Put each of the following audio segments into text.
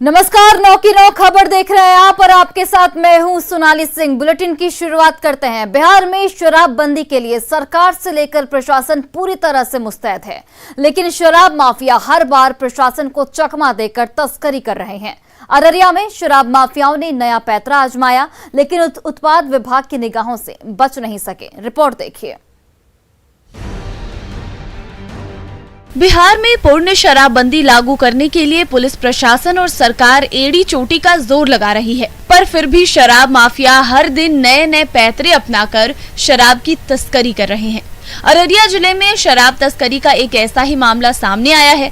नमस्कार, 9 की 9 खबर देख रहे हैं आप और आपके साथ मैं हूं सोनाली सिंह। बुलेटिन की शुरुआत करते हैं। बिहार में शराबबंदी के लिए सरकार से लेकर प्रशासन पूरी तरह से मुस्तैद है, लेकिन शराब माफिया हर बार प्रशासन को चकमा देकर तस्करी कर रहे हैं। अररिया में शराब माफियाओं ने नया पैंतरा आजमाया, लेकिन उत्पाद विभाग की निगाहों से बच नहीं सके। रिपोर्ट देखिए। बिहार में पूर्ण शराबबंदी लागू करने के लिए पुलिस प्रशासन और सरकार एड़ी चोटी का जोर लगा रही है, पर फिर भी शराब माफिया हर दिन नए नए पैंतरे अपनाकर शराब की तस्करी कर रहे हैं। अररिया जिले में शराब तस्करी का एक ऐसा ही मामला सामने आया है।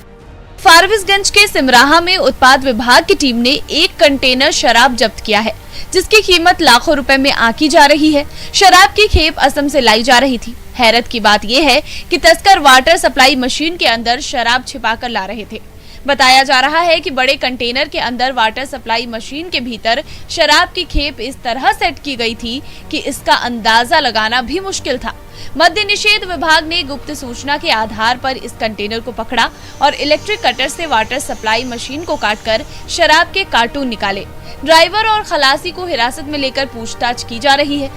फारबिसगंज के सिमराहा में उत्पाद विभाग की टीम ने एक कंटेनर शराब जब्त किया है, जिसकी कीमत लाखों रुपए में आंकी जा रही है। शराब की खेप असम से लाई जा रही थी। हैरत की बात यह है कि तस्कर वाटर सप्लाई मशीन के अंदर शराब छिपाकर ला रहे थे। बताया जा रहा है कि बड़े कंटेनर के अंदर वाटर सप्लाई मशीन के भीतर शराब की खेप इस तरह सेट की गई थी कि इसका अंदाजा लगाना भी मुश्किल था। मद्य निषेध विभाग ने गुप्त सूचना के आधार पर इस कंटेनर को पकड़ा और इलेक्ट्रिक कटर से वाटर सप्लाई मशीन को काटकर शराब के कार्टून निकाले। ड्राइवर और खलासी को हिरासत में लेकर पूछताछ की जा रही है।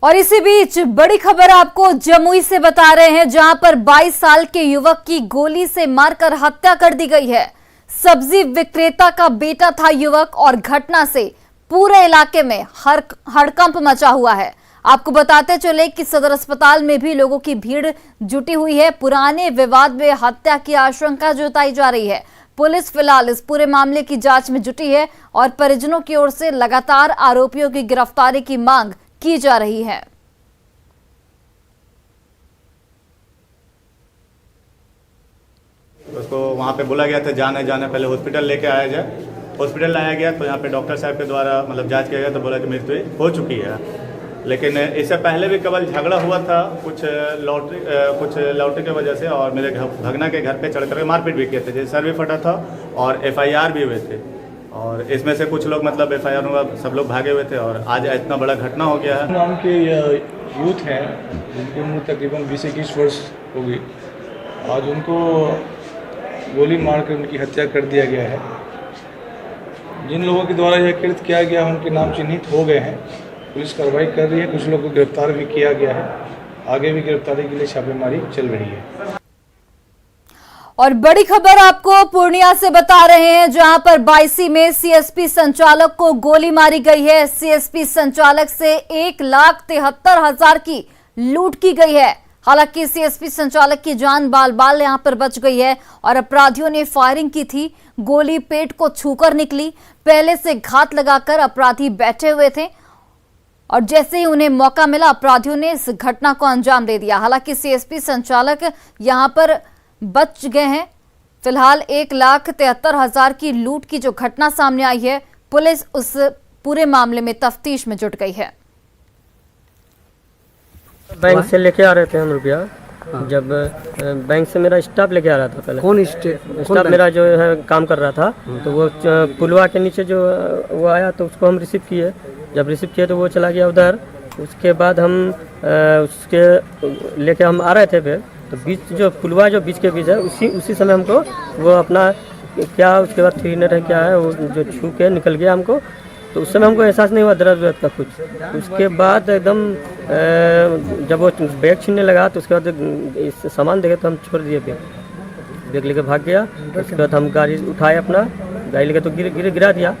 और इसी बीच बड़ी खबर आपको जमुई से बता रहे हैं, जहां पर 22 साल के युवक की गोली से मारकर हत्या कर दी गई है। सब्जी विक्रेता का बेटा था युवक और घटना से पूरे इलाके में हड़कंप मचा हुआ है। आपको बताते चले कि सदर अस्पताल में भी लोगों की भीड़ जुटी हुई है। पुराने विवाद में हत्या की आशंका जताई जा रही है। पुलिस फिलहाल इस पूरे मामले की जांच में जुटी है और परिजनों की ओर से लगातार आरोपियों की गिरफ्तारी की मांग की जा रही है। उसको वहाँ पे बोला गया था जाने पहले हॉस्पिटल लेके आया जाए। हॉस्पिटल लाया गया तो यहाँ पे डॉक्टर साहब के द्वारा जांच किया गया तो बोला कि मृत्यु हो चुकी है। लेकिन इससे पहले भी केवल झगड़ा हुआ था कुछ लॉटरी की वजह से, और मेरे भगना के घर पे चढ़कर मारपीट भी किए थे, जैसे सर भी फटा था और FIR भी हुए थे। और इसमें से कुछ लोग FIR हुआ, सब लोग भागे हुए थे और आज इतना बड़ा घटना हो गया है। नाम के यूथ हैं जिनकी उम्र तकरीबन 20-21 वर्ष होगी। आज उनको गोली मारकर उनकी हत्या कर दिया गया है। जिन लोगों के द्वारा यह कृत्य किया गया उनके नाम चिन्हित हो गए हैं। पुलिस कार्रवाई कर रही है, कुछ लोगों को गिरफ्तार भी किया गया है। आगे भी गिरफ्तारी के लिए छापेमारी चल रही है। और बड़ी खबर आपको पूर्णिया से बता रहे हैं, जहां पर बायसी में CSP संचालक को गोली मारी गई है। CSP संचालक से 1,73,000 की लूट की गई है। हालांकि CSP संचालक की जान बाल यहां पर बच गई है और अपराधियों ने फायरिंग की थी। गोली पेट को छूकर निकली। पहले से घात लगाकर अपराधी बैठे हुए थे और जैसे ही उन्हें मौका मिला अपराधियों ने इस घटना को अंजाम दे दिया। हालांकि CSP संचालक यहां पर बच गए हैं। फिलहाल 1,73,000 की लूट की जो घटना सामने आई है, पुलिस उस पूरे मामले में तफ्तीश में जुट गई है। बैंक से लेके आ रहे थे हम रुपया। जब बैंक से मेरा स्टाफ लेके आ रहा था। पहले कौन स्टाफ मेरा जो है काम कर रहा था, तो वो पुलवा के नीचे जो वो आया तो उसको हम रिसीव किए। जब रिसीव किए तो वो चला गया उधर। उसके बाद हम उसके लेके हम आ रहे थे फिर, तो बीच जो पुलवा जो बीच के बीच है उसी समय हमको वो अपना क्या उसके बाद 3 है क्या है वो जो छू के निकल गया हमको। तो उस समय हमको एहसास नहीं हुआ दर्द का कुछ। उसके बाद एकदम जब वो बैग छीनने लगा तो उसके बाद सामान देखे तो हम छोड़ दिए। बैग लेके भाग गया। उसके बाद हम गाड़ी उठाए, अपना गाड़ी लेके तो गिरा दिया।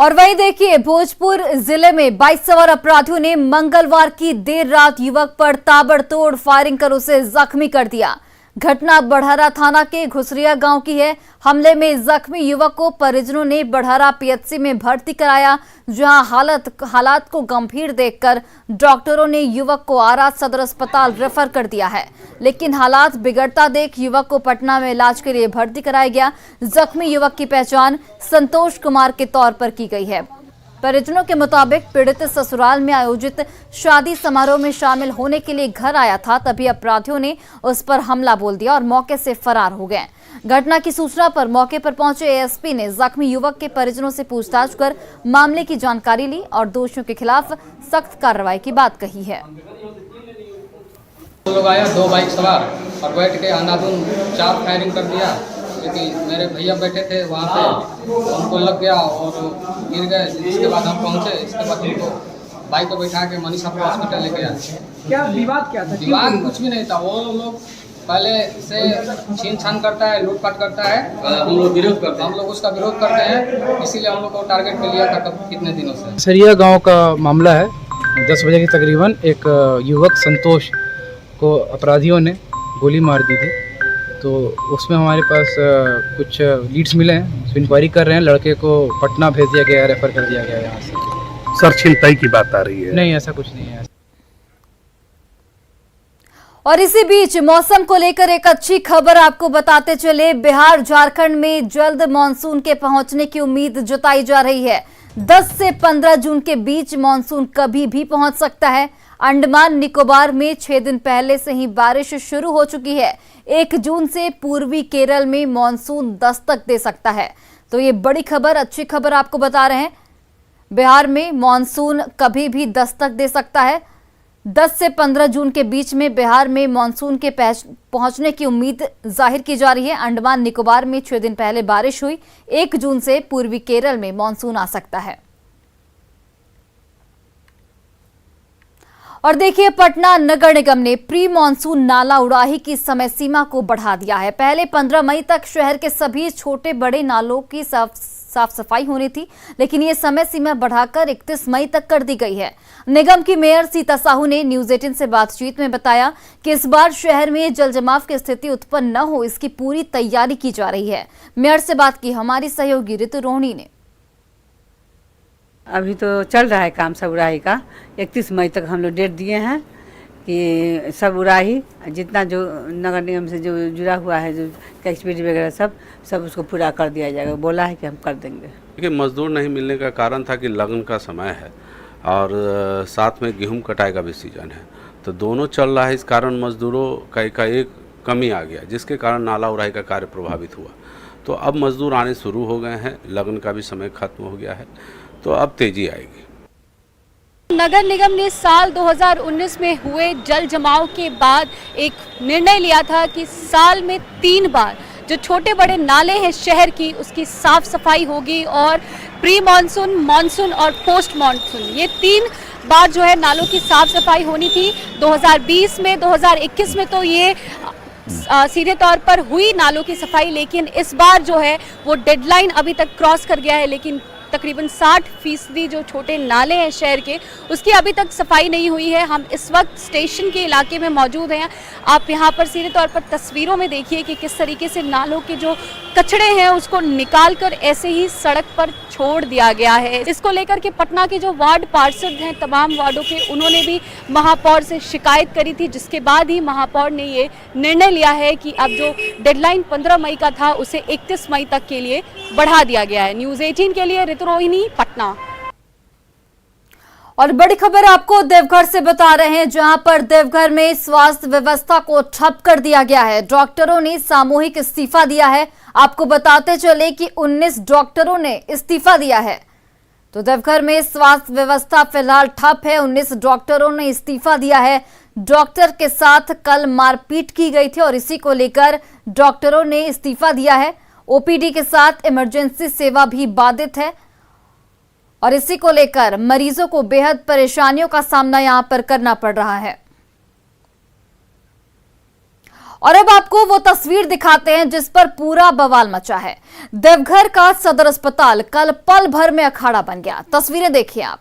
और वहीं देखिए, भोजपुर जिले में 22 सवार अपराधियों ने मंगलवार की देर रात युवक पर ताबड़तोड़ फायरिंग कर उसे जख्मी कर दिया। घटना बढ़हरा थाना के घुसरिया गांव की है। हमले में जख्मी युवक को परिजनों ने बढ़हरा PHC में भर्ती कराया, जहां हालात को गंभीर देखकर डॉक्टरों ने युवक को आरा सदर अस्पताल रेफर कर दिया है। लेकिन हालात बिगड़ता देख युवक को पटना में इलाज के लिए भर्ती कराया गया। जख्मी युवक की पहचान संतोष कुमार के तौर पर की गई है। परिजनों के मुताबिक पीड़ित ससुराल में आयोजित शादी समारोह में शामिल होने के लिए घर आया था, तभी अपराधियों ने उस पर हमला बोल दिया और मौके से फरार हो गए। घटना की सूचना पर मौके पर पहुंचे ASP ने जख्मी युवक के परिजनों से पूछताछ कर मामले की जानकारी ली और दोषियों के खिलाफ सख्त कार्रवाई की बात कही है। हम लोग आया 2 बाइक सवार और बैठ के अंधाधुन 4 फायरिंग कर दिया, क्योंकि मेरे भैया बैठे थे वहाँ पे, उनको लग गया और गिर गए। इसके बाद हम पहुँचे, इसके बाद उनको बाइक को बैठा के मनीषापुर हॉस्पिटल लेके आए। क्या विवाद क्या था? विवाद कुछ भी नहीं था, वो लोग पहले से छीन छान करता है, लूटपाट करता है, हम लोग उसका विरोध करते हैं, इसीलिए हम लोग को टारगेट पे लिया था कब कितने दिनों से। सरिया गांव का मामला है। 10 बजे के तकरीबन एक युवक संतोष को अपराधियों ने गोली मार दी थी, तो उसमें हमारे पास कुछ लीड्स मिले हैं, उसमें इंक्वायरी कर रहे हैं। लड़के को पटना भेज दिया गया है, रेफर कर दिया गया है यहाँ से। सर छिनताई की बात आ रही है? नहीं, ऐसा कुछ नहीं है। और इसी बीच मौसम को लेकर एक अच्छी खबर आपको बताते चले। बिहार झारखंड में जल्द मानसून के पहुंचने की उम्मीद जताई जा रही है। 10 से 15 जून के बीच मानसून कभी भी पहुंच सकता है। अंडमान निकोबार में 6 दिन पहले से ही बारिश शुरू हो चुकी है। 1 जून से पूर्वी केरल में मानसून दस्तक दे सकता है। तो ये बड़ी खबर, अच्छी खबर आपको बता रहे हैं। बिहार में मानसून कभी भी दस्तक दे सकता है। 10 से 15 जून के बीच में बिहार में मानसून के पहुंचने की उम्मीद जाहिर की जा रही है। अंडमान निकोबार में 6 दिन पहले बारिश हुई। 1 जून से पूर्वी केरल में मानसून आ सकता है। और देखिए, पटना नगर निगम ने प्री मानसून नाला उड़ाही की समय सीमा को बढ़ा दिया है। पहले 15 मई तक शहर के सभी छोटे बड़े नालों की साफ सफाई होनी थी, लेकिन ये समय सीमा बढ़ाकर 31 मई तक कर दी गई है। निगम की मेयर सीता साहू ने न्यूज 18 से बातचीत में बताया कि इस बार शहर में जल जमाव की स्थिति उत्पन्न न हो, इसकी पूरी तैयारी की जा रही है। मेयर से बात की हमारी सहयोगी ऋतु रोहिणी ने। अभी तो चल रहा है काम सब उड़ाही का। 31 मई तक हम लोग डेट दिए हैं कि सब उड़ाही जितना जो नगर निगम से जो जुड़ा हुआ है, जो एक्सपीडी वगैरह सब उसको पूरा कर दिया जाएगा। बोला है कि हम कर देंगे। देखिए, मजदूर नहीं मिलने का कारण था कि लगन का समय है और साथ में गेहूं कटाई का भी सीजन है, तो दोनों चल रहा है। इस कारण मजदूरों का एक कमी आ गया, जिसके कारण नाला उड़ाही का कार्य प्रभावित हुआ। तो अब मजदूर आने शुरू हो गए हैं, लगन का भी समय खत्म हो गया है, तो अब तेजी आएगी। नगर निगम ने साल 2019 में हुए जल जमाव के बाद एक निर्णय लिया था कि साल में 3 बार जो छोटे बड़े नाले हैं शहर की, उसकी साफ सफाई होगी और प्री मानसून, मानसून और पोस्ट मानसून, ये 3 बार जो है नालों की साफ सफाई होनी थी। 2020 में, 2021 में तो ये सीधे तौर पर हुई नालों की सफाई, लेकिन इस बार जो है वो डेडलाइन अभी तक क्रॉस कर गया है। लेकिन तकरीबन 60% जो छोटे नाले हैं शहर के, उसकी अभी तक सफाई नहीं हुई है। हम इस वक्त स्टेशन के इलाके में मौजूद हैं। आप यहाँ पर सीधे तौर पर तस्वीरों में देखिए कि किस तरीके से नालों के जो कचड़े हैं उसको निकालकर ऐसे ही सड़क पर छोड़ दिया गया है। इसको लेकर के पटना के जो वार्ड पार्षद हैं तमाम वार्डों के, उन्होंने भी महापौर से शिकायत करी थी, जिसके बाद ही महापौर ने ये निर्णय लिया है कि अब जो डेडलाइन 15 मई का था उसे 31 मई तक के लिए बढ़ा दिया गया है। न्यूज 18 के लिए ऋतु रोहिणी, पटना। और बड़ी खबर आपको देवघर से बता रहे हैं, जहां पर देवघर में स्वास्थ्य व्यवस्था को ठप कर दिया गया है। डॉक्टरों ने सामूहिक इस्तीफा दिया है। आपको बताते चले कि 19 डॉक्टरों ने इस्तीफा दिया है। तो देवघर में स्वास्थ्य व्यवस्था फिलहाल ठप है। 19 डॉक्टरों ने इस्तीफा दिया है। डॉक्टर के साथ कल मारपीट की गई थी और इसी को लेकर डॉक्टरों ने इस्तीफा दिया है। ओपीडी के साथ इमरजेंसी सेवा भी बाधित है और इसी को लेकर मरीजों को बेहद परेशानियों का सामना यहां पर करना पड़ रहा है। और अब आपको वो तस्वीर दिखाते हैं जिस पर पूरा बवाल मचा है। देवघर का सदर अस्पताल कल पल भर में अखाड़ा बन गया। तस्वीरें देखिए आप।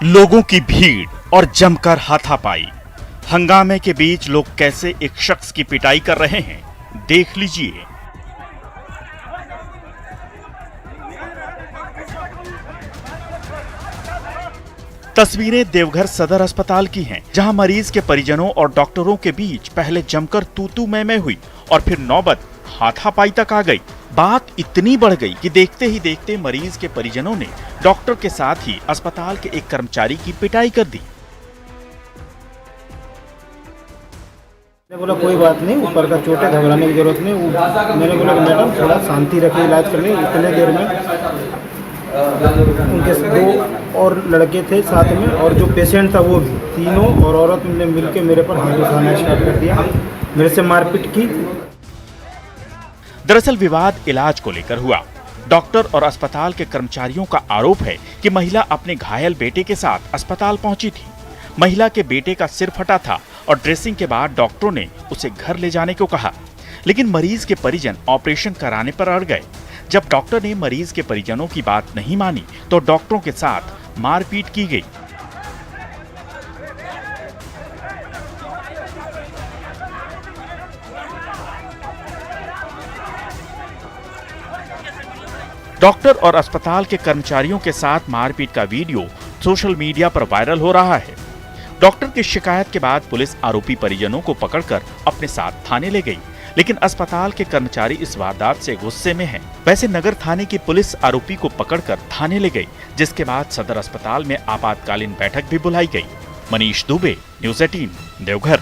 लोगों की भीड़ और जमकर हाथापाई। हंगामे के बीच लोग कैसे एक शख्स की पिटाई कर रहे हैं, देख लीजिए। तस्वीरें देवघर सदर अस्पताल की हैं, जहां मरीज के परिजनों और डॉक्टरों के बीच पहले जमकर तू-तू मैं हुई और फिर नौबत हाथापाई तक आ गई। बात इतनी बढ़ गई कि देखते ही देखते मरीज के परिजनों ने डॉक्टर के साथ ही अस्पताल के एक कर्मचारी की पिटाई कर दी। मैंने बोला कोई बात नहीं, ऊपर का चोट है, घबराने की जरूरत नहीं। मैंने बोला मैडम थोड़ा शांति रखिए, इलाज कर लें। इतने देर में उनके 2 और लड़के थे साथ में, और जो पेशेंट था वो भी, तीनों और औरत ने मिलकर मेरे पर हाथ उठाना स्टार्ट कर दिया, मेरे से मारपीट की। दरअसल विवाद इलाज को लेकर हुआ। डॉक्टर और अस्पताल के कर्मचारियों का आरोप है कि महिला अपने घायल बेटे के साथ अस्पताल पहुंची थी। महिला के बेटे का सिर फटा था और ड्रेसिंग के बाद डॉक्टरों ने उसे घर ले जाने को कहा, लेकिन मरीज के परिजन ऑपरेशन कराने पर अड़ गए। जब डॉक्टर ने मरीज के परिजनों की बात नहीं मानी तो डॉक्टरों के साथ मारपीट की गई। डॉक्टर और अस्पताल के कर्मचारियों के साथ मारपीट का वीडियो सोशल मीडिया पर वायरल हो रहा है। डॉक्टर की शिकायत के बाद पुलिस आरोपी परिजनों को पकड़कर अपने साथ थाने ले गई, लेकिन अस्पताल के कर्मचारी इस वारदात से गुस्से में हैं। वैसे नगर थाने की पुलिस आरोपी को पकड़कर थाने ले गई, जिसके बाद सदर अस्पताल में आपातकालीन बैठक भी बुलाई गई। मनीष दुबे, न्यूज़ 18, देवघर।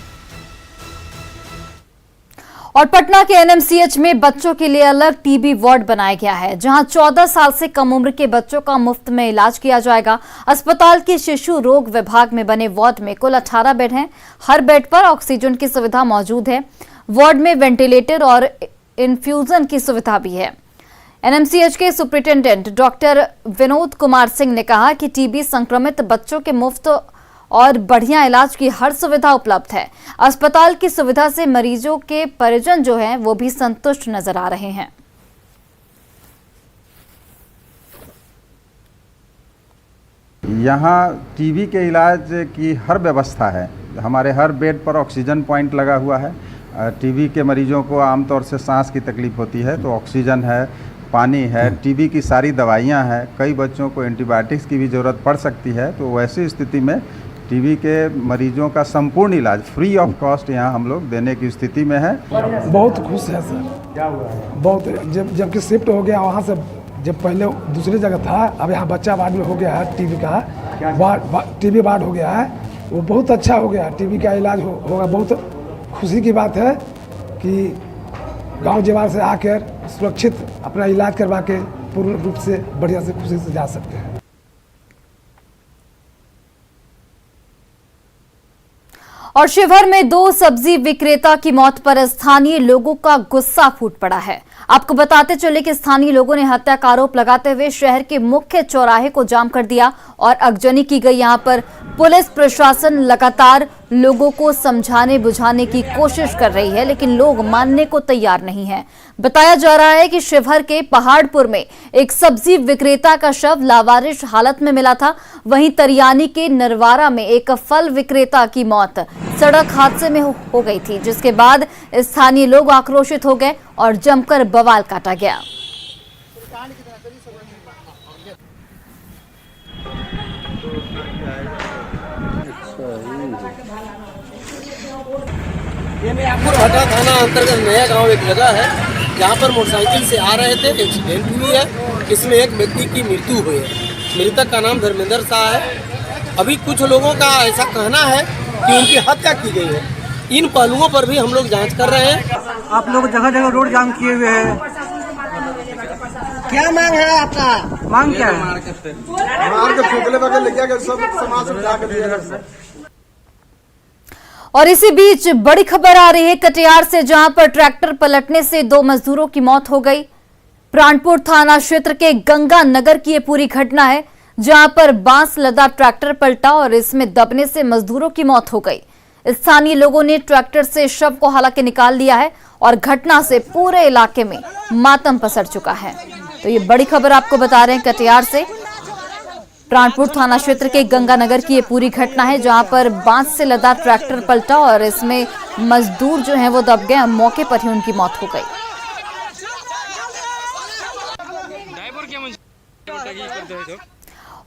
और पटना के एनएमसीएच में बच्चों के लिए अलग टीबी वार्ड बनाया गया है, जहां 14 साल से कम उम्र के बच्चों का मुफ्त में इलाज किया जाएगा। अस्पताल के शिशु रोग विभाग में बने वार्ड में कुल 18 बेड हैं। हर बेड पर ऑक्सीजन की सुविधा मौजूद है। वार्ड में वेंटिलेटर और इन्फ्यूजन की सुविधा भी है। एनएमसीएच के सुपरिटेंडेंट डॉक्टर विनोद कुमार सिंह ने कहा कि टीबी संक्रमित बच्चों के मुफ्त और बढ़िया इलाज की हर सुविधा उपलब्ध है। अस्पताल की सुविधा से मरीजों के परिजन जो हैं वो भी संतुष्ट नजर आ रहे हैं। यहाँ टीबी के इलाज की हर व्यवस्था है। हमारे हर बेड पर ऑक्सीजन पॉइंट लगा हुआ है। टीबी के मरीजों को आमतौर से सांस की तकलीफ होती है तो ऑक्सीजन है, पानी है, टीबी की सारी दवाइयाँ हैं। कई बच्चों को एंटीबायोटिक्स की भी ज़रूरत पड़ सकती है, तो वैसी स्थिति में टीबी के मरीजों का संपूर्ण इलाज फ्री ऑफ कॉस्ट यहाँ हम लोग देने की स्थिति में है। बहुत खुश है सर। क्या हुआ है? बहुत जबकि शिफ्ट हो गया वहाँ से, जब पहले दूसरी जगह था, अब यहाँ बच्चा वार्ड में हो गया है। टीबी का टीबी वार्ड हो गया है, वो बहुत अच्छा हो गया। टीबी का इलाज होगा। बहुत खुशी की बात है कि गांव जवार से आकर सुरक्षित अपना इलाज करवा के पूर्ण रूप से बढ़िया से खुशी से जा सकते हैं। और शिवहर में 2 सब्जी विक्रेता की मौत पर स्थानीय लोगों का गुस्सा फूट पड़ा है। आपको बताते चले कि स्थानीय लोगों ने हत्या का आरोप लगाते हुए शहर के मुख्य चौराहे को जाम कर दिया और आगजनी की गई। यहां पर पुलिस प्रशासन लगातार लोगों को समझाने बुझाने की कोशिश कर रही है, लेकिन लोग मानने को तैयार नहीं है। बताया जा रहा है कि शिवहर के पहाड़पुर में एक सब्जी विक्रेता का शव लावारिश हालत में मिला था। वहीं तरियानी के नरवारा में एक फल विक्रेता की मौत सड़क हादसे में हो गई थी, जिसके बाद स्थानीय लोग आक्रोशित हो गए और जमकर बवाल काटा गया। ये मियापुर हटा थाना अंतर्गत नया गांव एक जगह है, जहां पर मोटरसाइकिल से आ रहे थे, एक्सीडेंट हुई है। इसमें एक व्यक्ति की मृत्यु हुई है। मृतक का नाम धर्मेंद्र शाह है। अभी कुछ लोगों का ऐसा कहना है कि उनकी हत्या की गई है। इन पहलुओं पर भी हम लोग जांच कर रहे हैं। आप लोग जगह जगह रोड जाम किए हुए हैं, क्या मांग है आपका? मांग क्या है? मार के फोकले वगैरह लेके गए, सब समाज में जाकर दिया। और इसी बीच बड़ी खबर आ रही है कटिहार से, जहां पर ट्रैक्टर पलटने से 2 मजदूरों की मौत हो गई। प्राणपुर थाना क्षेत्र के गंगा नगर की ये पूरी घटना है, जहां पर बांस लदा ट्रैक्टर पलटा और इसमें दबने से मजदूरों की मौत हो गई। स्थानीय लोगों ने ट्रैक्टर से शव को हालांकि निकाल लिया है और घटना से पूरे इलाके में मातम पसर चुका है। तो ये बड़ी खबर आपको बता रहे हैं कटिहार से। प्राणपुर थाना क्षेत्र के गंगानगर की ये पूरी घटना है, जहां पर बांस से लदा ट्रैक्टर पलटा और इसमें मजदूर जो हैं वो दब गए। मौके पर ही उनकी मौत हो गई।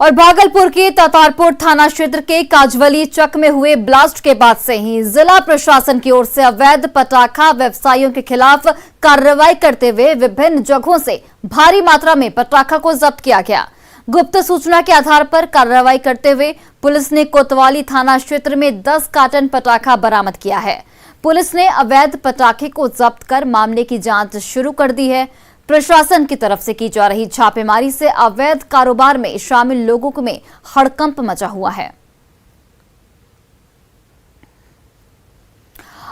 और भागलपुर के तातारपुर थाना क्षेत्र के काजवली चक में हुए ब्लास्ट के बाद से ही जिला प्रशासन की ओर से अवैध पटाखा व्यवसायियों के खिलाफ कार्रवाई करते हुए विभिन्न जगहों से भारी मात्रा में पटाखा को जब्त किया गया। गुप्त सूचना के आधार पर कार्रवाई करते हुए पुलिस ने कोतवाली थाना क्षेत्र में 10 कार्टन पटाखा बरामद किया है। पुलिस ने अवैध पटाखे को जब्त कर मामले की जांच शुरू कर दी है। प्रशासन की तरफ से की जा रही छापेमारी से अवैध कारोबार में शामिल लोगों में हड़कंप मचा हुआ है।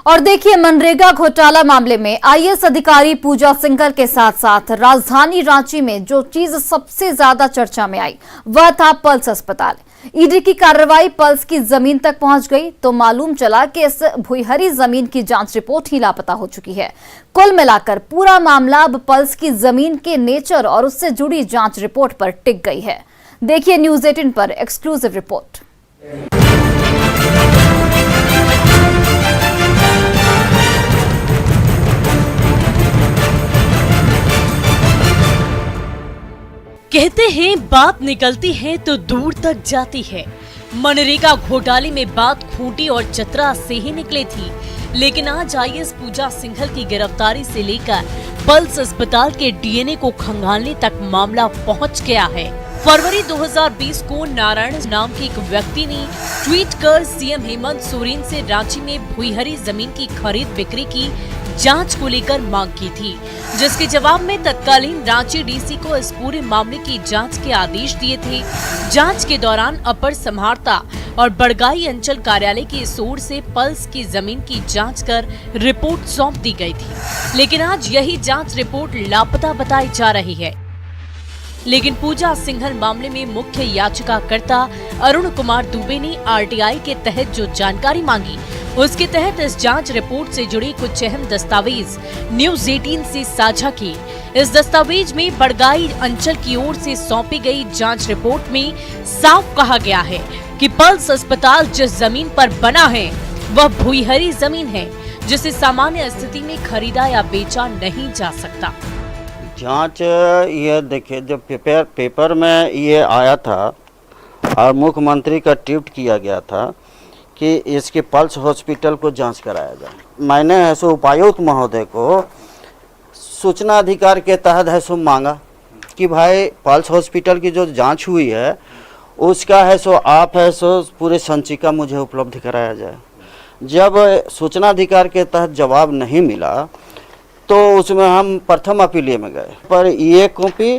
और देखिए, मनरेगा घोटाला मामले में आईएएस अधिकारी पूजा सिंघल के साथ साथ राजधानी रांची में जो चीज सबसे ज्यादा चर्चा में आई वह था पल्स अस्पताल। ईडी की कार्रवाई पल्स की जमीन तक पहुंच गई तो मालूम चला कि इस भुईहरी जमीन की जांच रिपोर्ट ही लापता हो चुकी है। कुल मिलाकर पूरा मामला अब पल्स की जमीन के नेचर और उससे जुड़ी जांच रिपोर्ट पर टिक गई है। देखिए न्यूज़ 18 पर एक्सक्लूसिव रिपोर्ट। कहते हैं बात निकलती है तो दूर तक जाती है। मनरेगा घोटाले में बात खूंटी और चतरा से ही निकली थी, लेकिन आज आईएएस पूजा सिंघल की गिरफ्तारी से लेकर पल्स अस्पताल के डीएनए को खंगालने तक मामला पहुंच गया है। फरवरी 2020 को नारायण नाम के एक व्यक्ति ने ट्वीट कर सीएम हेमंत सोरेन से रांची में भुईहरी जमीन की खरीद बिक्री की जांच को लेकर मांग की थी, जिसके जवाब में तत्कालीन रांची डीसी को इस पूरे मामले की जांच के आदेश दिए थे। जांच के दौरान अपर समाहर्ता और बड़गाई अंचल कार्यालय की ओर से पल्स की जमीन की जांच कर रिपोर्ट सौंप दी गई थी, लेकिन आज यही जांच रिपोर्ट लापता बताई जा रही है। लेकिन पूजा सिंघल मामले में मुख्य याचिकाकर्ता अरुण कुमार दुबे ने आरटीआई के तहत जो जानकारी मांगी उसके तहत इस जांच रिपोर्ट से जुड़ी कुछ अहम दस्तावेज न्यूज़ 18 से साझा की। इस दस्तावेज में बड़गाई अंचल की ओर से सौंपी गई जांच रिपोर्ट में साफ कहा गया है कि पल्स अस्पताल जिस जमीन पर बना है वह भुईहरी जमीन है, जिसे सामान्य स्थिति में खरीदा या बेचा नहीं जा सकता। जांच ये देखिए, जब पेपर में ये आया था और मुख्यमंत्री का ट्वीट किया गया था कि इसके पल्स हॉस्पिटल को जांच कराया जाए, मैंने है सो उपायुक्त महोदय को सूचना अधिकार के तहत है सो मांगा कि भाई पल्स हॉस्पिटल की जो जांच हुई है उसका है सो आप है सो पूरे संचिका मुझे उपलब्ध कराया जाए। जब सूचना अधिकार के तहत जवाब नहीं मिला तो उसमें हम प्रथम अपीलीय में गए, पर ये कॉपी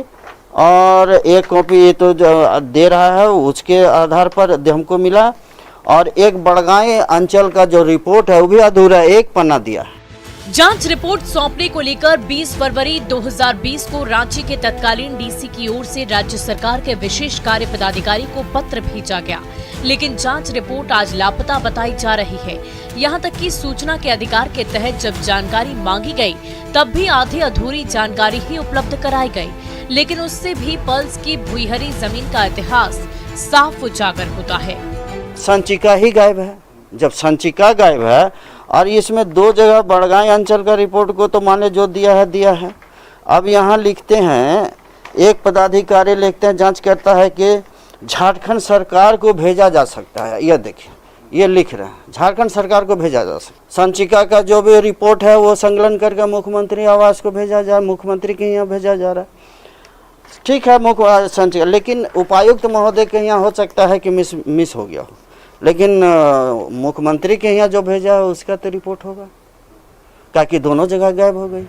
और एक कॉपी ये तो दे रहा है उसके आधार पर हमको मिला, और एक बड़गाई अंचल का जो रिपोर्ट है वो भी अधूरा एक पन्ना दिया है। जांच रिपोर्ट सौंपने को लेकर 20 फरवरी 2020 को रांची के तत्कालीन डीसी की ओर से राज्य सरकार के विशेष कार्य पदाधिकारी को पत्र भेजा गया, लेकिन जांच रिपोर्ट आज लापता बताई जा रही है। यहां तक कि सूचना के अधिकार के तहत जब जानकारी मांगी गई तब भी आधी अधूरी जानकारी ही उपलब्ध कराई गई, लेकिन उससे भी पल्स की भुईहरी जमीन का इतिहास साफ उजागर होता है। संचिका ही गायब है। जब संचिका गायब है और इसमें दो जगह बड़गाई अंचल का रिपोर्ट को तो माने जो दिया है। अब यहाँ लिखते हैं, एक पदाधिकारी लिखते हैं जांच करता है कि झारखंड सरकार को भेजा जा सकता है। यह देखिए, ये लिख रहे हैं झारखंड सरकार को भेजा जा सकता है। संचिका का जो भी रिपोर्ट है वो संकलन करके मुख्यमंत्री आवास को भेजा जा, मुख्यमंत्री के यहाँ भेजा जा रहा है। ठीक है मुख्य संचिका, लेकिन उपायुक्त महोदय के यहाँ हो सकता है कि मिस हो गया हो, लेकिन मुख्यमंत्री के यहाँ जो भेजा उसका तो रिपोर्ट होगा, ताकि दोनों जगह गायब हो गई।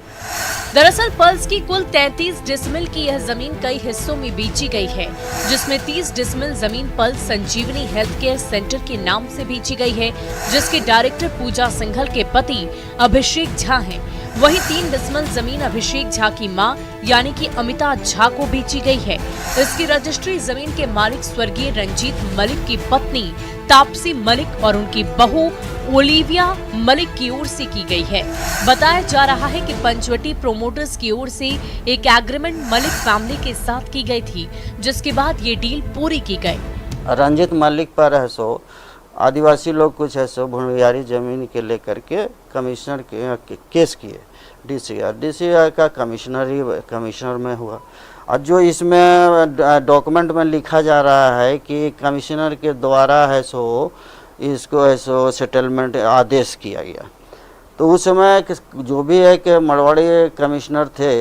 दरअसल पल्स की कुल 33 डिसमिल की यह जमीन कई हिस्सों में बेची गई है, जिसमें 30 डिसमिल जमीन पल्स संजीवनी हेल्थ केयर सेंटर के नाम से बेची गई है, जिसके डायरेक्टर पूजा सिंघल के पति अभिषेक झा हैं। वहीं 3 डिसमिल जमीन अभिषेक झा की मां यानी कि अमिता झा को बेची गई है। इसकी रजिस्ट्री जमीन के मालिक स्वर्गीय रंजीत मलिक की पत्नी तापसी मलिक और उनकी बहू ओलिविया मलिक की ओर से की गई है। बताया जा रहा है कि पंचवटी प्रोमोटर्स की ओर से एक एग्रीमेंट मलिक फैमिली के साथ की गई थी, जिसके बाद ये डील पूरी की गई। रंजीत मलिक पर है सो आदिवासी लोग कुछ है सो भूमियारी जमीन के लेकर के कमिश्नर के केस किए, डीसीआर का कमिश्नर में हुआ। और जो इसमें डॉक्यूमेंट में लिखा जा रहा है कि कमिश्नर के द्वारा है सो इसको है सो सेटलमेंट आदेश किया गया, तो उस समय जो भी है कि मरवाड़ी कमिश्नर थे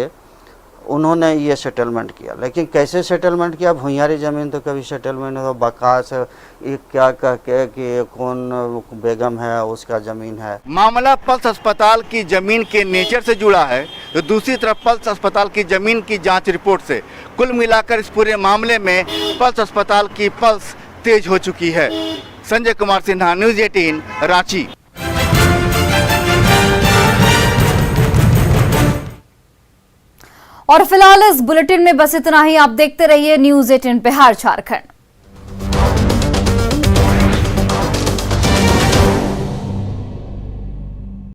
उन्होंने ये सेटलमेंट किया। लेकिन कैसे सेटलमेंट किया, भूइयारी ज़मीन तो कभी सेटलमेंट हो, बकास ये क्या कह के कि कौन बेगम है उसका ज़मीन है। मामला पल्स अस्पताल की ज़मीन के नेचर से जुड़ा है, तो दूसरी तरफ पल्स अस्पताल की ज़मीन की जांच रिपोर्ट से कुल मिलाकर इस पूरे मामले में पल्स अस्पताल की पल्स तेज हो चुकी है। संजय कुमार सिन्हा, न्यूज़ 18, रांची। और फिलहाल इस बुलेटिन में बस इतना ही। आप देखते रहिए न्यूज़ 18 बिहार झारखंड।